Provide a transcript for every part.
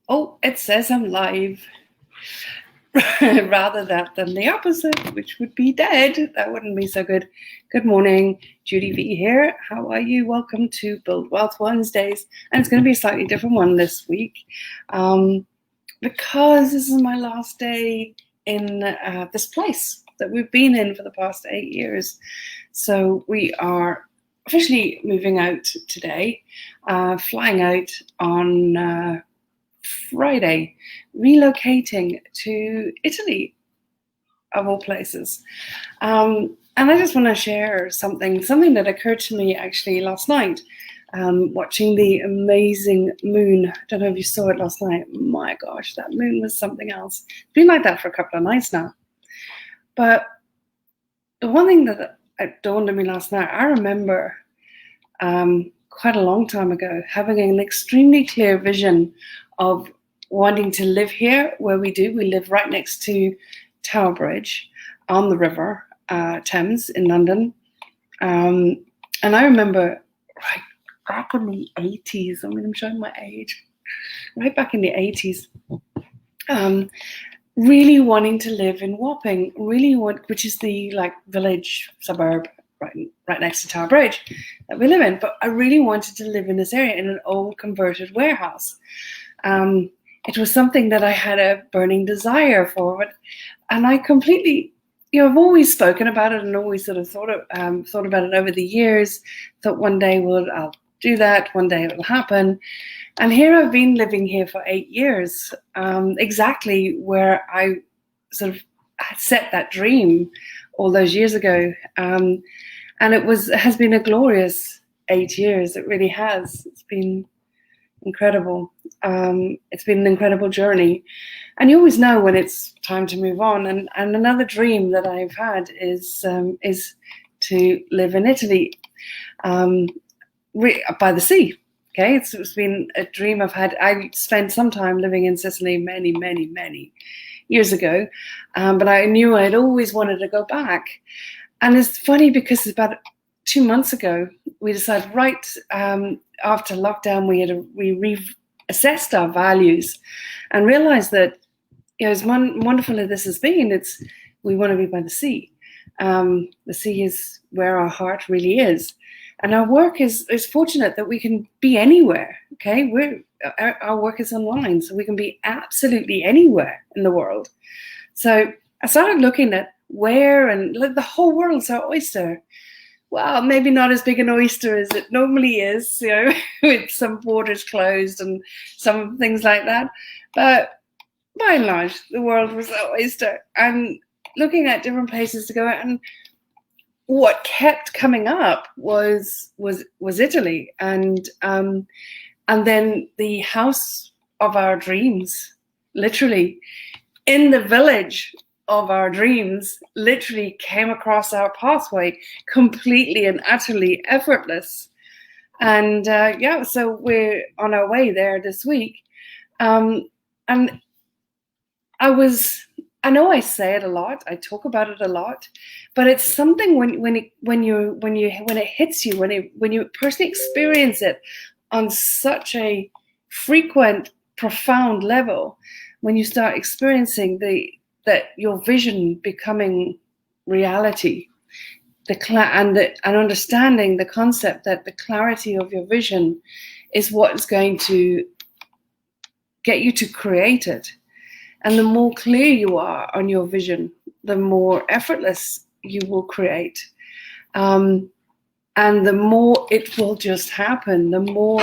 Oh, it says I'm live. Rather that than the opposite, which would be dead. That wouldn't be so good. Good morning, Judy V here. How are you? Welcome to Build Wealth Wednesdays. And it's going to be a slightly different one this week because this is my last day in this place that we've been in for the past 8 years. So we are officially moving out today, flying out on Friday, relocating to Italy, of all places. And I just want to share something that occurred to me actually last night, watching the amazing moon. I don't know if you saw it last night. My gosh, that moon was something else. It's been like that for a couple of nights now. But the one thing that dawned on me last night, I remember quite a long time ago having an extremely clear vision of wanting to live here where we do. We live right next to Tower Bridge on the river Thames in London. And I remember right back in the 80s, I'm showing my age, right back in the 80s, really wanting to live in Wapping, which is the village suburb right next to Tower Bridge that we live in. But I really wanted to live in this area in an old converted warehouse. It was something that I had a burning desire for, and I completely, I've always spoken about it and always sort of thought about it over the years. Thought one day, I'll do that. One day it will happen. And here I've been living here for 8 years, exactly where I sort of had set that dream all those years ago. And it has been a glorious 8 years. It really has. It's been incredible. It's been an incredible journey. And you always know when it's time to move on. And another dream that I've had is to live in Italy, by the sea. Okay, it's been a dream I've had. I spent some time living in Sicily many, many, many years ago, but I knew I'd always wanted to go back. And it's funny because about 2 months ago, we decided after lockdown, we reassessed our values and realized that, as wonderful as this has been, we want to be by the sea. The sea is where our heart really is. And our work is fortunate that we can be anywhere. Okay, our work is online, so we can be absolutely anywhere in the world. So I started looking at where, and the whole world's our oyster. Well, maybe not as big an oyster as it normally is, with some borders closed and some things like that. But by and large, the world was our oyster. And looking at different places to go, and what kept coming up was Italy, and then the house of our dreams, literally in the village of our dreams, literally came across our pathway completely and utterly effortless. And so we're on our way there this week. And I know I say it a lot, I talk about it a lot, but it's something when it hits you, when you personally experience it on such a frequent, profound level, when you start experiencing that your vision becoming reality, and understanding the concept that the clarity of your vision is what is going to get you to create it. And the more clear you are on your vision, the more effortless you will create. And the more it will just happen, the more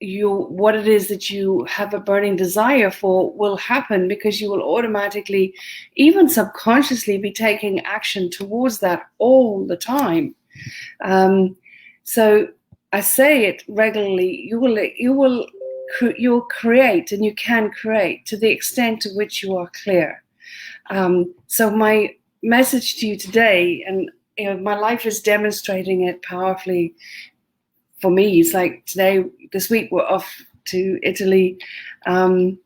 what it is that you have a burning desire for will happen, because you will automatically, even subconsciously, be taking action towards that all the time. So I say it regularly, you'll create, and you can create to the extent to which you are clear. So my message to you today, and my life is demonstrating it powerfully for me. It's like this week we're off to Italy. Something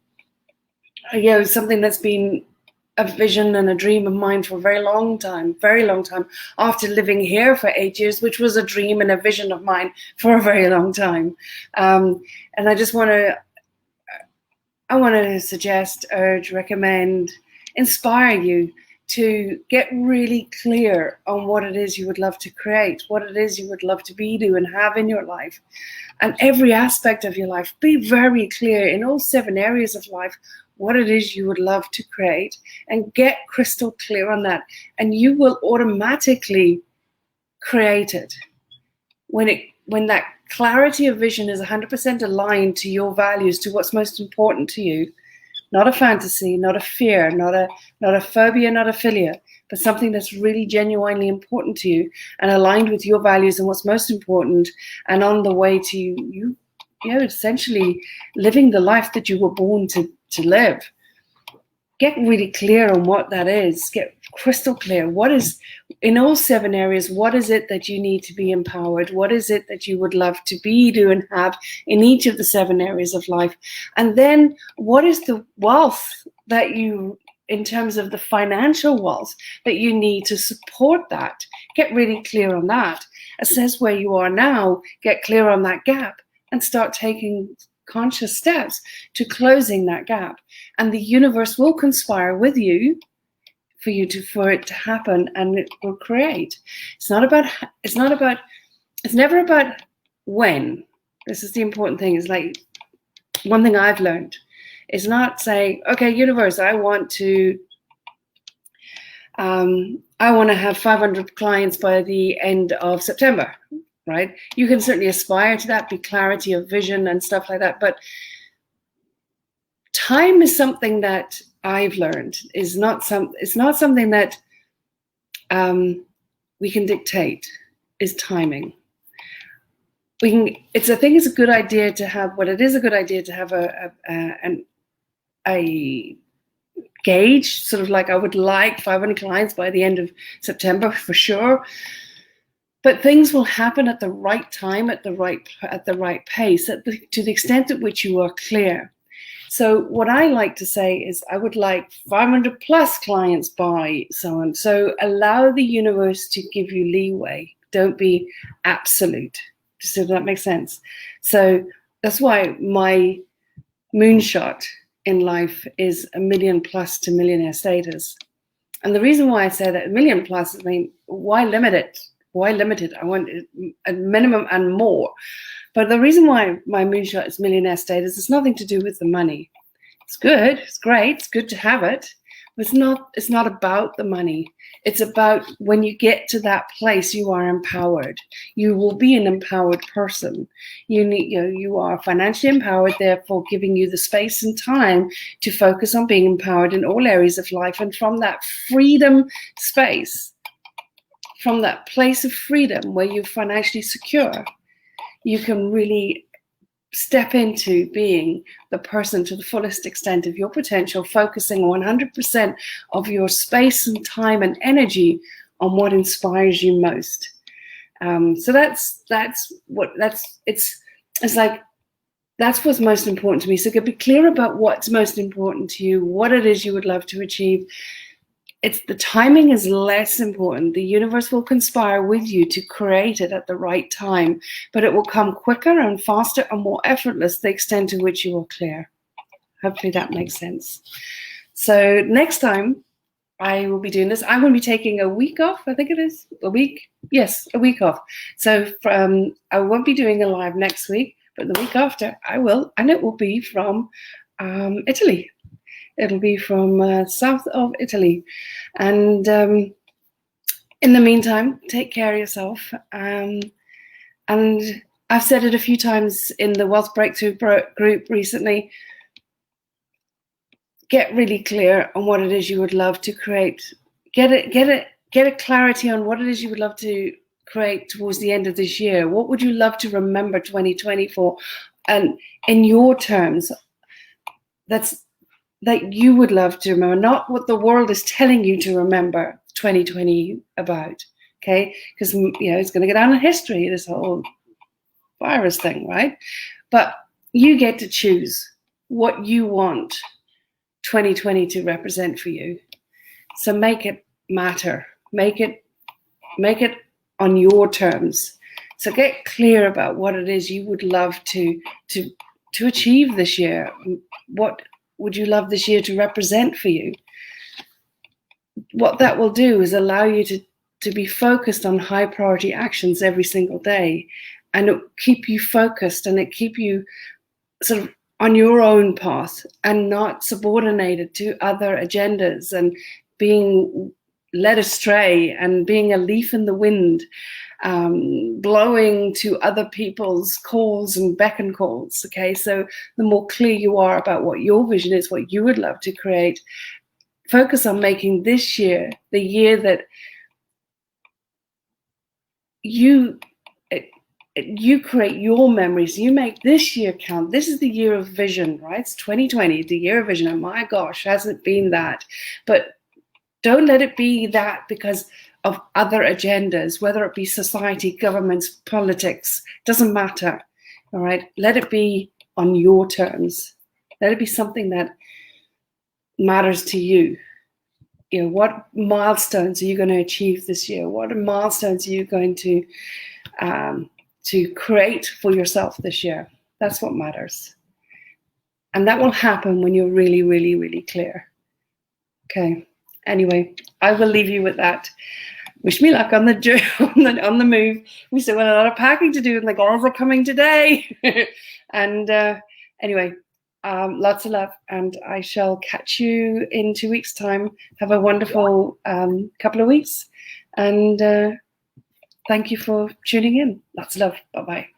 that's been a vision and a dream of mine for a very long time, after living here for 8 years, which was a dream and a vision of mine for a very long time. And I just want to suggest, urge, recommend, inspire you to get really clear on what it is you would love to create, what it is you would love to be, do, and have in your life. And every aspect of your life, be very clear in all 7 areas of life what it is you would love to create, and get crystal clear on that. And you will automatically create it. When that clarity of vision is 100% aligned to your values, to what's most important to you, not a fantasy, not a fear, not a phobia, not a philia, but something that's really genuinely important to you and aligned with your values and what's most important, and on the way to you essentially living the life that you were born to live. Get really clear on what that is. Get crystal clear. What is, in all 7 areas, what is it that you need to be empowered? What is it that you would love to be, do, and have in each of the 7 areas of life? And then what is the wealth that you, in terms of the financial wealth, that you need to support that? Get really clear on that. Assess where you are now. Get clear on that gap and start taking conscious steps to closing that gap. And the universe will conspire with you for it to happen, and it will create. It's never about when. This is the important thing. It's like, one thing I've learned is not saying, okay, universe, I want to have 500 clients by the end of September. Right? You can certainly aspire to that, be clarity of vision and stuff like that. But time is something that I've learned it's not something that we can dictate. Is timing. It's a good idea to have. What it is a good idea to have a gauge, sort of like, I would like 500 clients by the end of September for sure. But things will happen at the right time, at the right pace, to the extent at which you are clear. So what I like to say is, I would like 500 plus clients by so-and. So allow the universe to give you leeway. Don't be absolute. Does that make sense? So that's why my moonshot in life is 1 million plus to millionaire status. And the reason why I say that 1 million plus, why limit it? Why limited? I want a minimum and more. But the reason why my moonshot is millionaire status is nothing to do with the money. It's good. It's great. It's good to have it. But it's not about the money. It's about, when you get to that place, you are empowered. You will be an empowered person. You are financially empowered, therefore giving you the space and time to focus on being empowered in all areas of life. And from that freedom space, from that place of freedom where you're financially secure, you can really step into being the person to the fullest extent of your potential, focusing 100% of your space and time and energy on what inspires you most. So that's what's most important to me. So be clear about what's most important to you, what it is you would love to achieve. The timing is less important. The universe will conspire with you to create it at the right time, but it will come quicker and faster and more effortless the extent to which you are clear. Hopefully that makes sense. So next time I will be doing this, I'm going to be taking a week off. I think it is a week. Yes, a week off. So I won't be doing a live next week, but the week after I will, and it will be from Italy. It'll be from south of Italy. And in the meantime, take care of yourself. And I've said it a few times in the Wealth Breakthrough group recently. Get really clear on what it is you would love to create. Get a clarity on what it is you would love to create towards the end of this year. What would you love to remember 2020 for? And in your terms, that you would love to remember, not what the world is telling you to remember 2020 about, okay? Because, it's going to go down in history, this whole virus thing, right? But you get to choose what you want 2020 to represent for you. So make it matter. Make it on your terms. So get clear about what it is you would love to achieve this year. What would you love this year to represent for you? What that will do is allow you to be focused on high priority actions every single day, and it keep you focused, and it keep you sort of on your own path and not subordinated to other agendas and being led astray and being a leaf in the wind, blowing to other people's calls and beckon calls. Okay, so the more clear you are about what your vision is, what you would love to create, focus on making this year the year that you create your memories. You make this year count. This is the year of vision, right? It's 2020, the year of vision. And my gosh, hasn't it been that? But don't let it be that because of other agendas, whether it be society, governments, politics, doesn't matter. All right. Let it be on your terms. Let it be something that matters to you. You know, what milestones are you going to achieve this year? What milestones are you going to create for yourself this year? That's what matters. And that will happen when you're really, really, really clear. Okay. Anyway, I will leave you with that. Wish me luck on the move. We still got a lot of packing to do, and the girls are coming today. And anyway, lots of love, and I shall catch you in 2 weeks' time. Have a wonderful couple of weeks, and thank you for tuning in. Lots of love. Bye-bye.